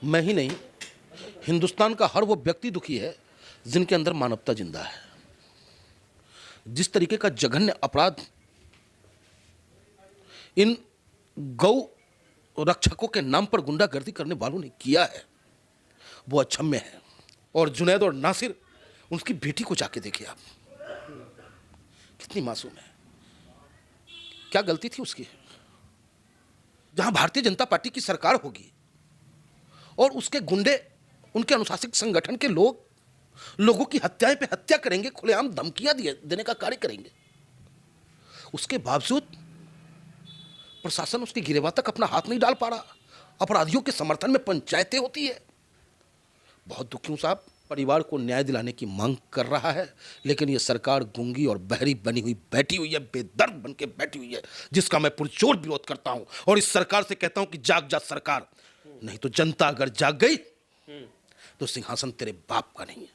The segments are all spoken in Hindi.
मैं ही नहीं, हिंदुस्तान का हर वो व्यक्ति दुखी है जिनके अंदर मानवता जिंदा है। जिस तरीके का जघन्य अपराध इन गौ रक्षकों के नाम पर गुंडागर्दी करने वालों ने किया है वो अक्षम्य है। और जुनैद और नासिर, उसकी बेटी को जाके देखिए आप, कितनी मासूम है, क्या गलती थी उसकी। जहां भारतीय जनता पार्टी की सरकार होगी और उसके गुंडे, उनके अनुशासित संगठन के लोगों की हत्याएं पे हत्या करेंगे, खुलेआम धमकियां देने का कार्य करेंगे, उसके बावजूद प्रशासन उसकी गिरेबान तक अपना हाथ नहीं डाल पा रहा। अपराधियों के समर्थन में पंचायतें होती है। बहुत दुखी हूं साहब, परिवार को न्याय दिलाने की मांग कर रहा है, लेकिन यह सरकार गूंगी और बहरी बनी हुई बैठी हुई है, बेदर्द बन के बैठी हुई है, जिसका मैं पुरजोर विरोध करता हूं। और इस सरकार से कहता हूं कि जाग जा सरकार, नहीं तो जनता अगर जाग गई तो सिंहासन तेरे बाप का नहीं है।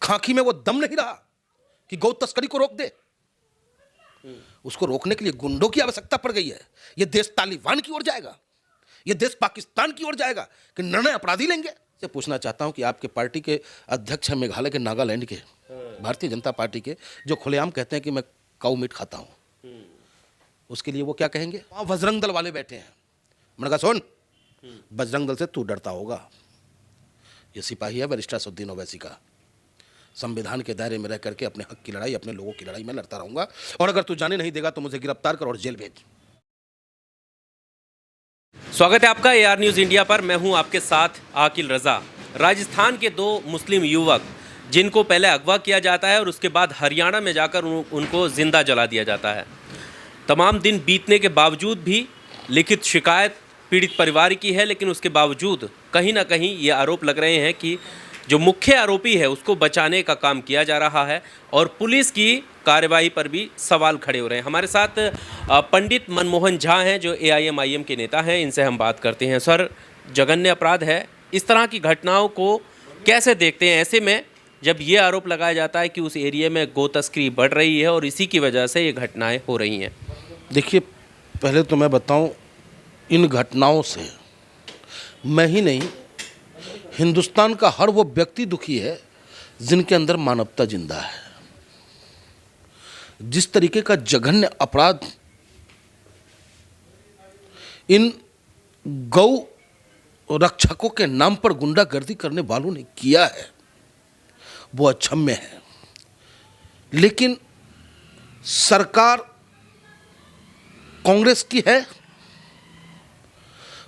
खाकी में वो दम नहीं रहा कि गौ तस्करी को रोक दे। उसको रोकने के लिए गुंडों की आवश्यकता पड़ गई है। यह देश तालिबान की ओर जाएगा, यह देश पाकिस्तान की ओर जाएगा कि निर्णय अपराधी लेंगे। से पूछना चाहता हूं कि आपके पार्टी के अध्यक्ष हैं मेघालय के, नागालैंड के, भारतीय जनता पार्टी के, जो खुलेआम कहते हैं कि मैं काऊ मीट खाता हूं, उसके लिए वो क्या कहेंगे? वहां बजरंग दल वाले बैठे हैं। मैंने कहा सुन, बजरंग दल से तू डरता होगा, ये सिपाही है बैरिस्टर असदुद्दीन ओवैसी का। संविधान के दायरे में रह करके अपने हक की लड़ाई, अपने लोगों की लड़ाई में लड़ता रहूंगा, और अगर तू जाने नहीं देगा तो मुझे गिरफ्तार कर और जेल भेज। स्वागत है आपका AR न्यूज़ इंडिया पर। मैं हूं आपके साथ आकिल रजा। राजस्थान के दो मुस्लिम युवक जिनको पहले अगवा किया जाता है और उसके बाद हरियाणा में जाकर उनको जिंदा जला दिया जाता है। तमाम दिन बीतने के बावजूद भी लिखित शिकायत पीड़ित परिवार की है, लेकिन उसके बावजूद कहीं ना कहीं ये आरोप लग रहे हैं कि जो मुख्य आरोपी है उसको बचाने का काम किया जा रहा है और पुलिस की कार्यवाही पर भी सवाल खड़े हो रहे हैं। हमारे साथ पंडित मनमोहन झा हैं जो AIM-IM के नेता हैं, इनसे हम बात करते हैं। सर, जघन्य अपराध है, इस तरह की घटनाओं को कैसे देखते हैं? ऐसे में जब ये आरोप लगाया जाता है कि उस एरिया में गो तस्करी बढ़ रही है और इसी की वजह से ये घटनाएं हो रही हैं। देखिए, पहले तो मैं बताऊं, इन घटनाओं से मैं ही नहीं, हिंदुस्तान का हर वो व्यक्ति दुखी है जिनके अंदर मानवता जिंदा है। जिस तरीके का जघन्य अपराध इन गौ रक्षकों के नाम पर गुंडागर्दी करने वालों ने किया है वो अक्षम्य है। लेकिन सरकार कांग्रेस की है,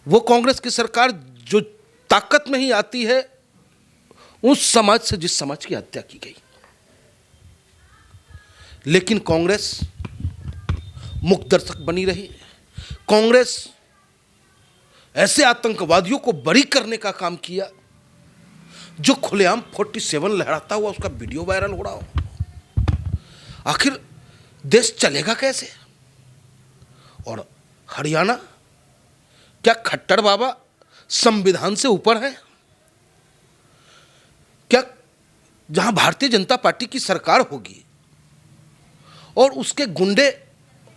वो कांग्रेस की सरकार जो ताकत में ही आती है उस समाज से जिस समाज की हत्या की गई। लेकिन कांग्रेस मुख दर्शक बनी रही। कांग्रेस ऐसे आतंकवादियों को बरी करने का काम किया जो खुलेआम 47 लहराता हुआ उसका वीडियो वायरल हो रहा हो। आखिर देश चलेगा कैसे? और हरियाणा, क्या खट्टर बाबा संविधान से ऊपर है? क्या जहां भारतीय जनता पार्टी की सरकार होगी और उसके गुंडे,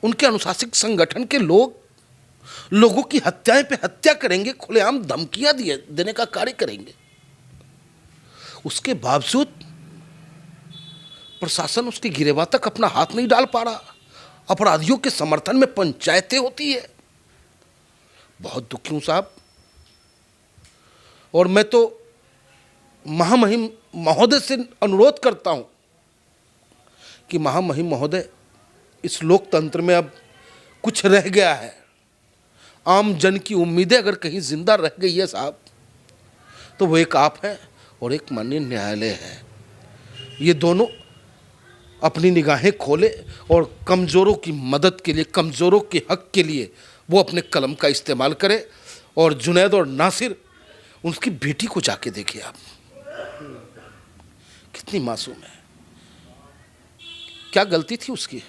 उनके अनुशासित संगठन के लोगों की हत्याएं पे हत्या करेंगे, खुलेआम धमकियां देने का कार्य करेंगे, उसके बावजूद प्रशासन उसकी गिरेबान तक अपना हाथ नहीं डाल पा रहा। अपराधियों के समर्थन में पंचायतें होती है। बहुत दुखी हूं साहब, और मैं तो महामहिम महोदय से अनुरोध करता हूं कि महामहिम महोदय, इस लोकतंत्र में अब कुछ रह गया है। आम जन की उम्मीदें अगर कहीं जिंदा रह गई है साहब, तो वो एक आप हैं और एक माननीय न्यायालय है। ये दोनों अपनी निगाहें खोले और कमज़ोरों की मदद के लिए, कमज़ोरों के हक के लिए वो अपने कलम का इस्तेमाल करे। और जुनैद और नासिर, उसकी बेटी को जाके देखिए आप, कितनी मासूम है, क्या गलती थी उसकी।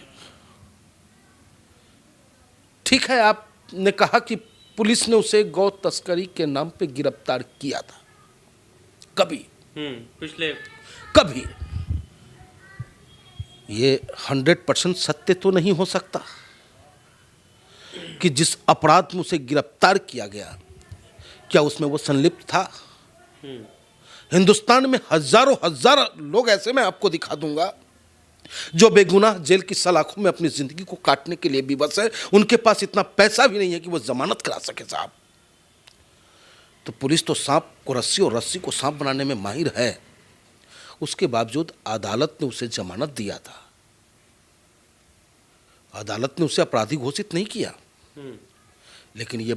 ठीक है, आपने कहा कि पुलिस ने उसे गौ तस्करी के नाम पे गिरफ्तार किया था, कभी पिछले कभी ये 100% सत्य तो नहीं हो सकता कि जिस अपराध में उसे गिरफ्तार किया गया क्या उसमें वो संलिप्त था? हिंदुस्तान में हजारों हजार लोग ऐसे मैं आपको दिखा दूंगा जो बेगुनाह जेल की सलाखों में अपनी जिंदगी को काटने के लिए विवश है। उनके पास इतना पैसा भी नहीं है कि वो जमानत करा सके साहब। तो पुलिस तो सांप को रस्सी और रस्सी को सांप बनाने में माहिर है, उसके बावजूद अदालत ने उसे जमानत दिया था। अदालत ने उसे अपराधी घोषित नहीं किया। लेकिन ये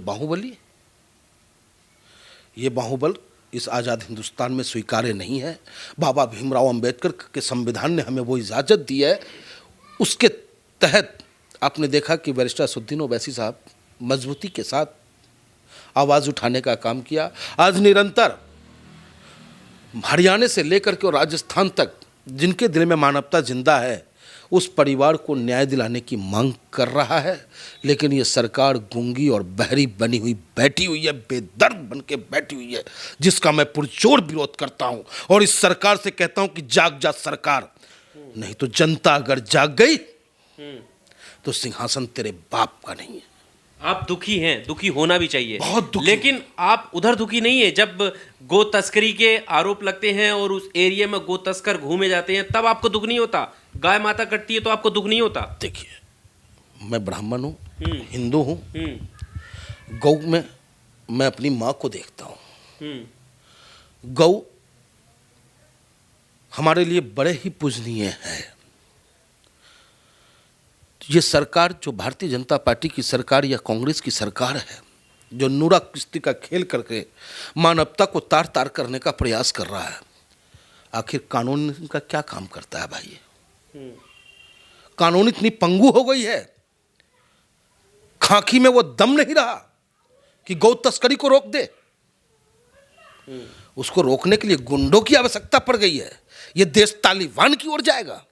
बाहुबल इस आज़ाद हिंदुस्तान में स्वीकार्य नहीं है। बाबा भीमराव अंबेडकर के संविधान ने हमें वो इजाज़त दी है, उसके तहत आपने देखा कि बैरिस्टर असदुद्दीन ओवैसी साहब मजबूती के साथ आवाज़ उठाने का काम किया। आज निरंतर हरियाणा से लेकर के और राजस्थान तक जिनके दिल में मानवता जिंदा है, उस परिवार को न्याय दिलाने की मांग कर रहा है। लेकिन ये सरकार गूंगी और बहरी बनी हुई बैठी हुई है, बेदर्द बन के बैठी हुई है, जिसका मैं पुरजोर विरोध करता हूं। और इस सरकार से कहता हूं कि जाग जा सरकार, नहीं तो जनता अगर जाग गई तो सिंहासन तेरे बाप का नहीं है। आप दुखी हैं, दुखी होना भी चाहिए, बहुत दुखी। लेकिन आप उधर दुखी नहीं है जब गो तस्करी के आरोप लगते हैं और उस एरिया में गो तस्कर घूमे जाते हैं, तब आपको दुख नहीं होता? गाय माता कटती है तो आपको दुख नहीं होता? देखिए, मैं ब्राह्मण हूँ, हिंदू हूँ, गौ में मैं अपनी माँ को देखता हूँ। गौ हमारे लिए बड़े ही पूजनीय है। ये सरकार जो भारतीय जनता पार्टी की सरकार या कांग्रेस की सरकार है, जो नूरा किश्ती का खेल करके मानवता को तार तार करने का प्रयास कर रहा है, आखिर कानून का क्या काम करता है भाई? कानून इतनी पंगु हो गई है, खाकी में वो दम नहीं रहा कि गौ तस्करी को रोक दे। उसको रोकने के लिए गुंडों की आवश्यकता पड़ गई है। ये देश तालिबान की ओर जाएगा,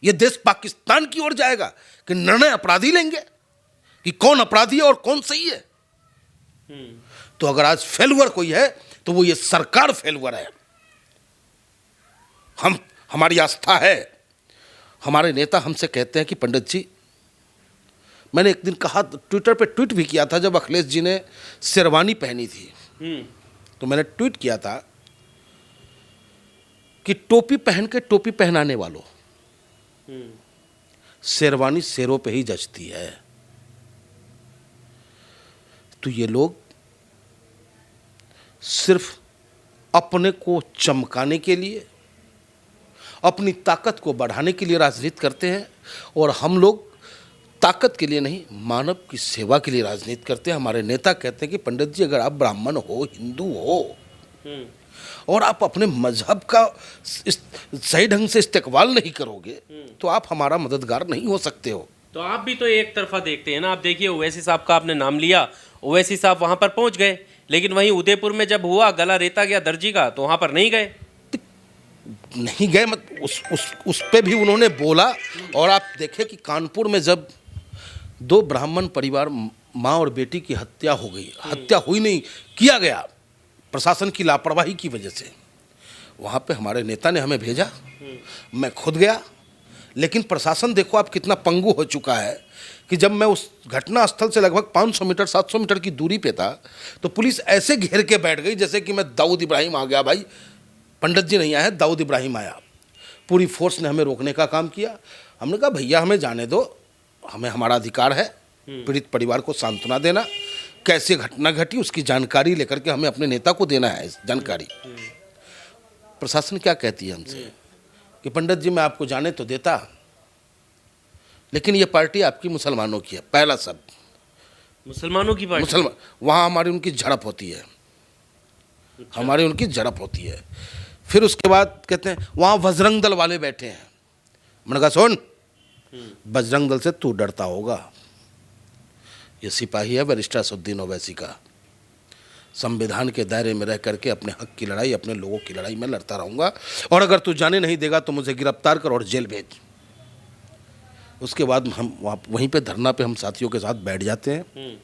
ये देश पाकिस्तान की ओर जाएगा कि निर्णय अपराधी लेंगे कि कौन अपराधी है और कौन सही है। तो अगर आज फेलुअर कोई है तो वो ये सरकार फेलुअर है। हमारी आस्था है। हमारे नेता हमसे कहते हैं कि पंडित जी, मैंने एक दिन कहा, ट्विटर पे ट्वीट भी किया था, जब अखिलेश जी ने शेरवानी पहनी थी तो मैंने ट्वीट किया था कि टोपी पहन के टोपी पहनाने वालों, शेरवानी शेरों पे ही जचती है। तो ये लोग सिर्फ अपने को चमकाने के लिए, अपनी ताकत को बढ़ाने के लिए राजनीति करते हैं, और हम लोग ताकत के लिए नहीं, मानव की सेवा के लिए राजनीति करते हैं। हमारे नेता कहते हैं कि पंडित जी, अगर आप ब्राह्मण हो, हिंदू हो, और आप अपने मजहब का सही ढंग से इस्तेकबाल नहीं करोगे तो आप हमारा मददगार नहीं हो सकते हो। तो आप भी तो एक तरफा देखते हैं ना। आप देखिए, ओवैसी साहब का आपने नाम लिया, ओवैसी साहब वहां पर पहुंच गए, लेकिन वहीं उदयपुर में जब हुआ गला रेता गया दर्जी का, तो वहां पर नहीं गए। नहीं गए मत उस पे भी उन्होंने बोला। और आप देखें कि कानपुर में जब दो ब्राह्मण परिवार, माँ और बेटी की हत्या हो गई, हत्या हुई नहीं, किया गया प्रशासन की लापरवाही की वजह से, वहाँ पे हमारे नेता ने हमें भेजा, मैं खुद गया। लेकिन प्रशासन देखो आप कितना पंगु हो चुका है कि जब मैं उस घटना स्थल से लगभग 500 मीटर 700 मीटर की दूरी पे था तो पुलिस ऐसे घेर के बैठ गई जैसे कि मैं दाऊद इब्राहिम आ गया। भाई, पंडित जी नहीं आए, दाऊद इब्राहिम आया। पूरी फोर्स ने हमें रोकने का काम किया। हमने कहा भैया हमें जाने दो, हमें हमारा अधिकार है पीड़ित परिवार को सांत्वना देना, कैसे घटना घटी उसकी जानकारी लेकर के हमें अपने नेता को देना है जानकारी। प्रशासन क्या कहती है हमसे कि पंडित जी मैं आपको जाने तो देता, लेकिन ये पार्टी आपकी मुसलमानों की है। पहला शब्द मुसलमानों की पार्टी, मुसलमान, वहाँ हमारी उनकी झड़प होती है, हमारी उनकी झड़प होती है। फिर उसके बाद कहते हैं वहाँ बजरंग दल वाले बैठे हैं। मैंने कहा सुन, बजरंग दल से तू डरता होगा, ये सिपाही है बैरिस्टर असदुद्दीन ओवैसी का। संविधान के दायरे में रह करके अपने हक की लड़ाई, अपने लोगों की लड़ाई मैं लड़ता रहूँगा, और अगर तू जाने नहीं देगा तो मुझे गिरफ्तार कर और जेल भेज। उसके बाद हम वहीं पे धरना पे हम साथियों के साथ बैठ जाते हैं।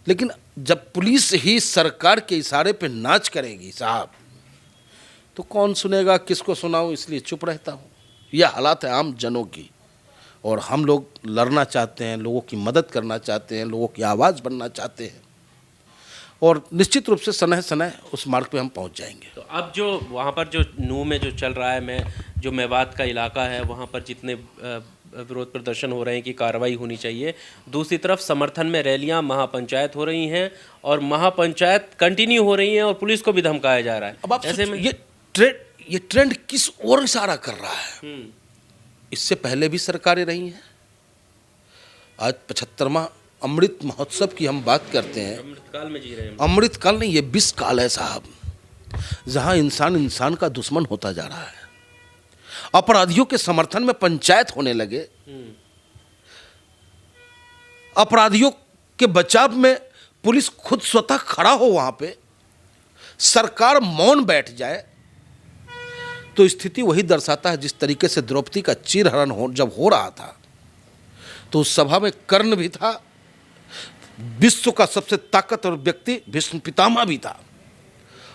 लेकिन जब पुलिस ही सरकार के इशारे पे नाच करेगी साहब, तो कौन सुनेगा, किसको सुनाऊं, इसलिए चुप रहता हूँ। यह हालात है आम जनों की, और हम लोग लड़ना चाहते हैं, लोगों की मदद करना चाहते हैं, लोगों की आवाज़ बनना चाहते हैं। और निश्चित रूप से सनह सनह उस मार्ग पे हम पहुंच जाएंगे। तो अब जो वहाँ पर जो नूह में जो चल रहा है, जो मेवात का इलाका है, वहाँ पर जितने विरोध प्रदर्शन हो रहे हैं कि कार्रवाई होनी चाहिए, दूसरी तरफ समर्थन में रैलियाँ, महापंचायत हो रही हैं और महापंचायत कंटिन्यू हो रही हैं और पुलिस को भी धमकाया जा रहा है। अब आप ऐसे में ये ट्रेंड किस ओर इशारा कर रहा है? इससे पहले भी सरकारें रही हैं। आज 75वां अमृत महोत्सव की हम बात करते हैं। अमृतकाल में जी रहे हैं। अमृतकाल नहीं, ये 20 काल है साहब, जहां इंसान इंसान का दुश्मन होता जा रहा है। अपराधियों के समर्थन में पंचायत होने लगे, अपराधियों के बचाव में पुलिस खुद स्वतः खड़ा हो, वहां पे सरकार मौन बैठ जाए, तो स्थिति वही दर्शाता है जिस तरीके से द्रौपदी का चीरहरण जब हो रहा था, तो उस सभा में कर्ण भी था, विश्व का सबसे ताकतवर व्यक्ति भीष्म पितामह भी था,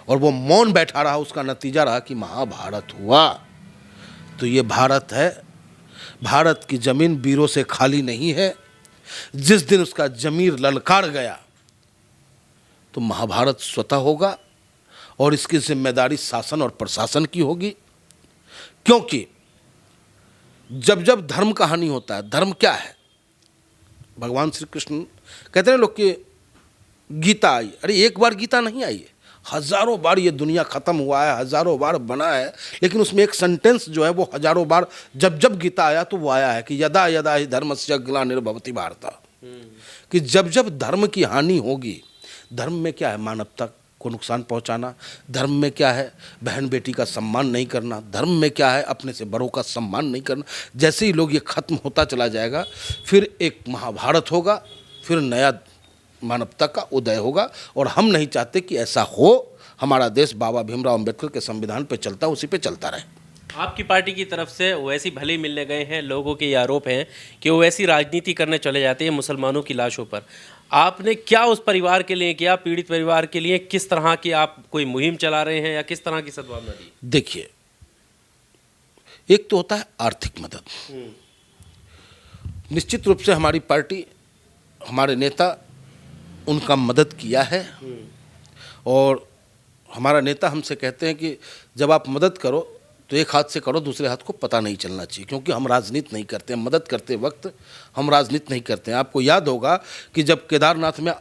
और वो मौन बैठा रहा। उसका नतीजा रहा कि महाभारत हुआ। तो ये भारत है, भारत की जमीन वीरों से खाली नहीं है। जिस दिन उसका जमीर ललकार गया तो महाभारत स्वतः होगा, और इसकी जिम्मेदारी शासन और प्रशासन की होगी। क्योंकि जब जब धर्म का हानि होता है, धर्म क्या है? भगवान श्री कृष्ण कहते हैं लोग कि गीता आई, अरे एक बार गीता नहीं आई है, हजारों बार ये दुनिया खत्म हुआ है, हजारों बार बना है, लेकिन उसमें एक सेंटेंस जो है वो हजारों बार जब जब गीता आया तो वो आया है कि यदा यदा ही धर्मस्य ग्लानिर्भवति भारत, कि जब जब धर्म की हानि होगी, धर्म में क्या है? मानवता को नुकसान पहुंचाना। धर्म में क्या है? बहन बेटी का सम्मान नहीं करना। धर्म में क्या है? अपने से बड़ों का सम्मान नहीं करना। जैसे ही लोग ये खत्म होता चला जाएगा, फिर एक महाभारत होगा, फिर नया मानवता का उदय होगा, और हम नहीं चाहते कि ऐसा हो। हमारा देश बाबा भीमराव अंबेडकर के संविधान पे चलता, उसी पे चलता रहे। आपकी पार्टी की तरफ से वैसी भले ही मिलने गए हैं, लोगों के ये आरोप हैं कि वो वैसी राजनीति करने चले जाते हैं मुसलमानों की लाशों पर। आपने क्या उस परिवार के लिए किया, पीड़ित परिवार के लिए? किस तरह की आप कोई मुहिम चला रहे हैं या किस तरह की सद्भावना दी? देखिए, एक तो होता है आर्थिक मदद। निश्चित रूप से हमारी पार्टी, हमारे नेता, उनका मदद किया है, और हमारा नेता हमसे कहते हैं कि जब आप मदद करो तो एक हाथ से करो, दूसरे हाथ को पता नहीं चलना चाहिए, क्योंकि हम राजनीति नहीं करते हैं। मदद करते वक्त हम राजनीति नहीं करते हैं। आपको याद होगा कि जब केदारनाथ में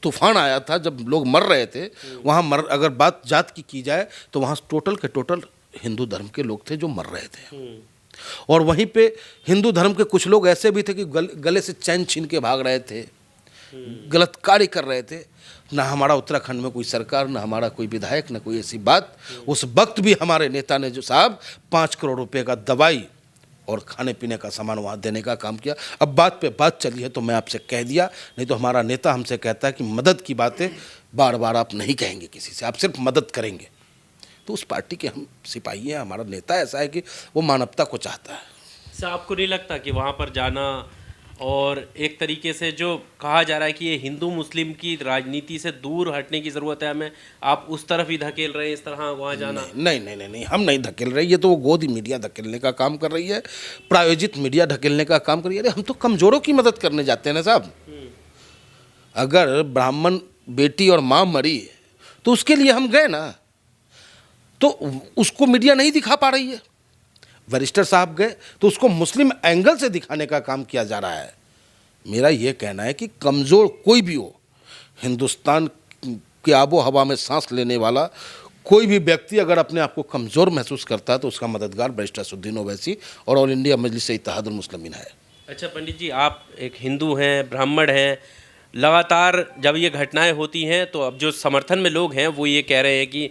तूफान आया था, जब लोग मर रहे थे, वहाँ अगर बात जात की जाए तो वहाँ टोटल के टोटल हिंदू धर्म के लोग थे जो मर रहे थे, और वहीं पे हिंदू धर्म के कुछ लोग ऐसे भी थे कि गले से चैन छीन के भाग रहे थे, गलत कार्य कर रहे थे। ना हमारा उत्तराखंड में कोई सरकार, ना हमारा कोई विधायक, ना कोई ऐसी बात। उस वक्त भी हमारे नेता ने जो साहब 5 करोड़ रुपए का दवाई और खाने पीने का सामान वहाँ देने का काम किया। अब बात पे बात चली है तो मैं आपसे कह दिया, नहीं तो हमारा नेता हमसे कहता है कि मदद की बातें बार बार आप नहीं कहेंगे किसी से, आप सिर्फ मदद करेंगे। तो उस पार्टी के हम सिपाही हैं। हमारा नेता ऐसा है कि वो मानवता को चाहता है। सर, आपको नहीं लगता कि वहाँ पर जाना और एक तरीके से जो कहा जा रहा है कि ये हिंदू मुस्लिम की राजनीति से दूर हटने की ज़रूरत है हमें, आप उस तरफ ही धकेल रहे हैं इस तरह वहाँ जाना? नहीं, हम नहीं धकेल रहे। ये तो वो गोदी मीडिया धकेलने का काम कर रही है, प्रायोजित मीडिया धकेलने का काम कर रही है। अरे हम तो कमज़ोरों की मदद करने जाते हैं ना साहब। अगर ब्राह्मण बेटी और माँ मरी तो उसके लिए हम गए ना, तो उसको मीडिया नहीं दिखा पा रही है। वरिष्ठ साहब गए तो उसको मुस्लिम एंगल से दिखाने का काम किया जा रहा है। मेरा ये कहना है कि कमज़ोर कोई भी हो, हिंदुस्तान की आबो हवा में सांस लेने वाला कोई भी व्यक्ति अगर अपने आप को कमज़ोर महसूस करता है तो उसका मददगार बैरिस्टर असदुद्दीन ओवैसी और ऑल इंडिया मजलिस इत्तेहादुल मुस्लिमीन है। अच्छा पंडित जी, आप एक हिंदू हैं, ब्राह्मण हैं, लगातार जब ये घटनाएं होती हैं तो अब जो समर्थन में लोग हैं वो ये कह रहे हैं कि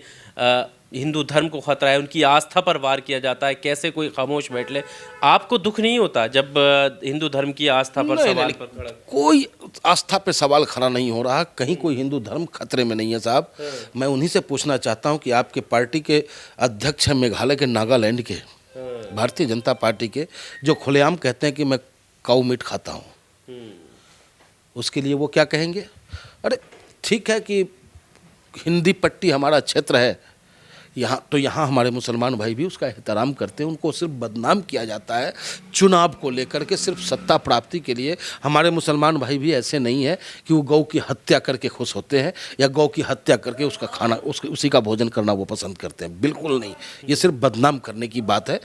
हिंदू धर्म को खतरा है, उनकी आस्था पर वार किया जाता है, कैसे कोई खामोश बैठ ले? आपको दुख नहीं होता जब हिंदू धर्म की आस्था पर सवाल पर खड़ा? कोई आस्था पे सवाल खड़ा नहीं हो रहा, कहीं कोई हिंदू धर्म खतरे में नहीं है साहब। मैं उन्हीं से पूछना चाहता हूं कि आपके पार्टी के अध्यक्ष हैं मेघालय के, नागालैंड के, भारतीय जनता पार्टी के, जो खुलेआम कहते हैं कि मैं काऊ मीट खाता हूँ, उसके लिए वो क्या कहेंगे? अरे ठीक है कि हिंदी पट्टी हमारा क्षेत्र है, यहाँ हमारे मुसलमान भाई भी उसका एहतराम करते हैं। उनको सिर्फ बदनाम किया जाता है चुनाव को लेकर के, सिर्फ सत्ता प्राप्ति के लिए। हमारे मुसलमान भाई भी ऐसे नहीं है कि वो गौ की हत्या करके खुश होते हैं या गौ की हत्या करके उसका खाना उसी का भोजन करना वो पसंद करते हैं, बिल्कुल नहीं। ये सिर्फ बदनाम करने की बात है।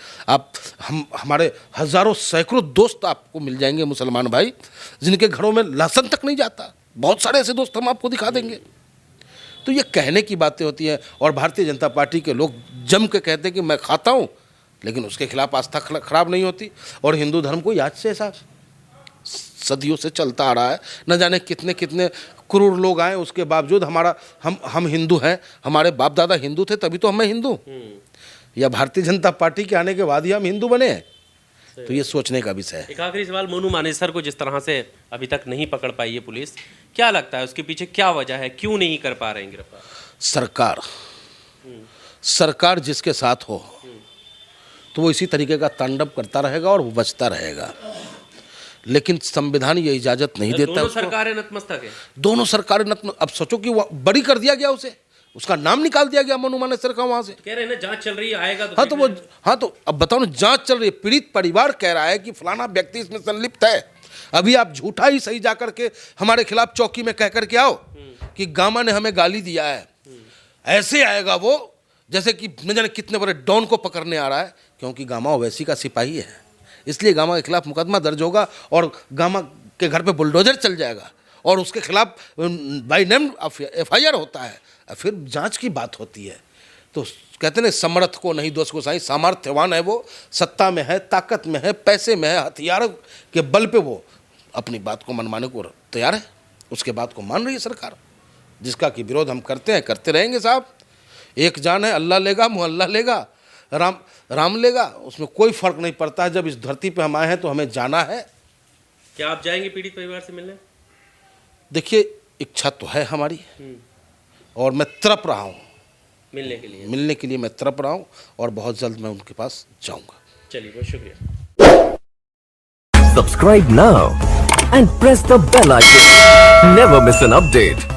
हमारे हज़ारों सैकड़ों दोस्त आपको मिल जाएंगे मुसलमान भाई जिनके घरों में लहसुन तक नहीं जाता। बहुत सारे ऐसे दोस्त हम आपको दिखा देंगे। तो ये कहने की बातें होती हैं। और भारतीय जनता पार्टी के लोग जम के कहते हैं कि मैं खाता हूँ, लेकिन उसके खिलाफ आस्था खराब नहीं होती। और हिंदू धर्म को आज से ऐसा सदियों से चलता आ रहा है। न जाने कितने कितने करोड़ लोग आए, उसके बावजूद हम हिंदू हैं, हमारे बाप दादा हिंदू थे तभी तो हम हिंदू, या भारतीय जनता पार्टी के आने के बाद ही हम हिंदू बने हैं। तो ये सोचने का विषय है। एक आखिरी सवाल, मोनू मानेसर को जिस तरह से अभी तक नहीं पकड़ पाई है पुलिस, क्या लगता है उसके पीछे क्या वजह है, क्यों नहीं कर पा रहे हैं गिरफ्तार? सरकार जिसके साथ हो तो वो इसी तरीके का तांडव करता रहेगा और वो बचता रहेगा। लेकिन संविधान ये इजाजत नहीं देता। दोनों सरकारें नतमस्तक है। दोनों सरकारें अब सोचो कि वो बरी कर दिया गया, उसे उसका नाम निकाल दिया गया मोनू मानेसर का वहां से। कह रहे हैं ना जांच चल रही है, आएगा तो। तो अब बताओ ना, जांच चल रही है। पीड़ित परिवार कह रहा है कि फलाना व्यक्ति इसमें संलिप्त है। अभी आप झूठा ही सही जाकर के हमारे खिलाफ चौकी में कह करके आओ कि गामा ने हमें गाली दिया है। ऐसे आएगा वो जैसे कि न जाने कितने बड़े डॉन को पकड़ने आ रहा है, क्योंकि गामा ओवैसी का सिपाही है। इसलिए गामा के खिलाफ मुकदमा दर्ज होगा और गामा के घर पे बुलडोजर चल जाएगा और उसके खिलाफ बाई नेम FIR होता है। फिर जांच की बात होती है। तो कहते हैं समर्थ को नहीं दोष को साईं, सामर्थ्यवान है वो, सत्ता में है, ताकत में है, पैसे में है, हथियार के बल पे वो अपनी बात को मनवाने को तैयार है। उसके बात को मान रही है सरकार, जिसका कि विरोध हम करते हैं, करते रहेंगे साहब। एक जान है, अल्लाह लेगा, मोहल्ला लेगा, राम लेगा, उसमें कोई फर्क नहीं पड़ता है। जब इस धरती पे हम आए हैं तो हमें जाना है। क्या आप जाएंगे पीड़ित परिवार से मिलने? देखिए, इच्छा तो है हमारी और मैं तड़प रहा हूँ मिलने के लिए मैं तड़प रहा हूँ और बहुत जल्द मैं उनके पास जाऊँगा। चलिए, बहुत शुक्रिया। Subscribe now and press the bell icon. Never miss an update.